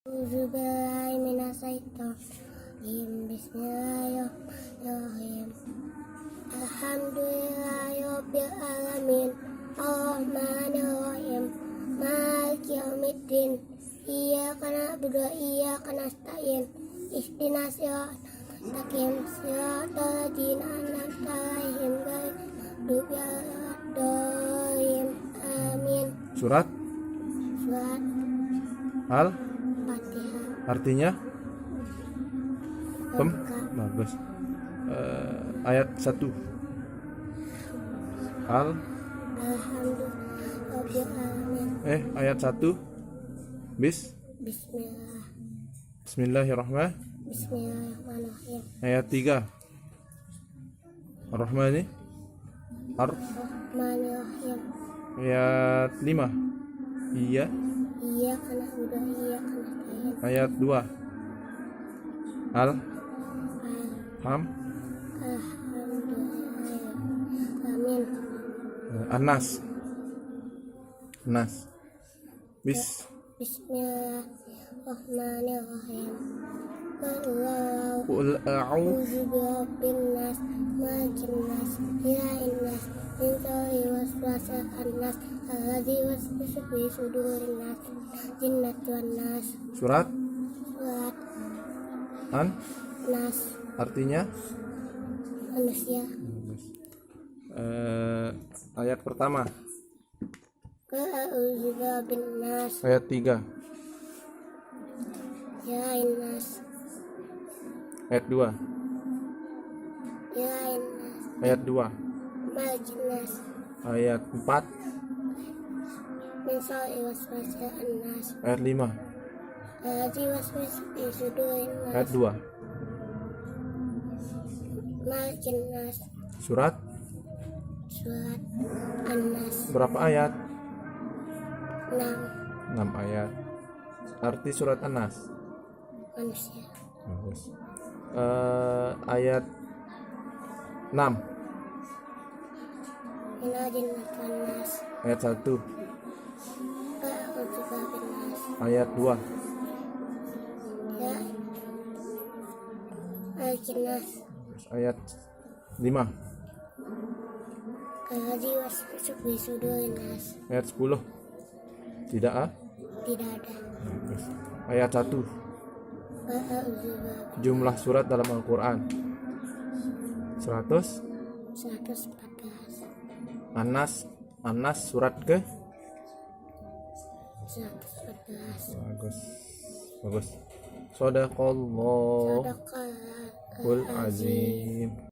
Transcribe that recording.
Auzubillahi minasyaitonirrajim. Bismillahirrahmanirrahim. Alhamdulillahirabbil alamin. Arrahmanirrahim. Maliki yaumiddin. Iyyaka na'budu wa iyyaka nasta'in. Ihdinas siratal mustaqim. Siratal ladzina an'amta 'alaihim ghairil maghdubi 'alaihim waladdallin. Amin. Surat Fatihah. Artinya bagus. Ayat 1. Alhamdulillahirabbil alamin. Ayat 1. Bismillahirrahmanirrahim. Ayat 3. Ar-Rahmani Rahmanirrahim. Ayat 5. Iya. Iyyaka na'budu wa iyyaka nasta'in. Ayat 2. Amin. An-Nas. Bismillahirrahmanirrahim. Qul A'udzu birabbin nas, malikin nas, ilahin nas, min syarri waswasil khannas, alladzi yuwaswisu fi sudurin nas, jinnati wan nas. Surat Nas. Artinya Manusia. Ayat pertama. A'udzu birabbin nas. Ayat 3. Ilahin nas. Ayat 2. Ilahin nas. Ayat 2. Malikin nas. Ayat 4. Min syarri waswasil khannas. Ayat 5. Alladzi yuwaswisu fi sudurin nas. Ayat 2. Malikin nas. Surat An-Nas. berapa ayat? 6. 6 ayat. Arti surat An-Nas. Manusia. Bagus. Ayat 6. Minal jinnati wan nas. Ayat 1. A'udzu birabbin nas. Ayat 2. Ya. Malikin nas. Ayat 5. Alladzi yuwaswisu fi sudurin nas. Ayat 10. Tidak Tidak ada. Bagus. Ayat 1. A'udzu birabbin. Jumlah surat dalam Al-Quran 100. 114. An-Nas surat ke 114. Bagus. Shadaqallahul Sadaqallahul azim. azim.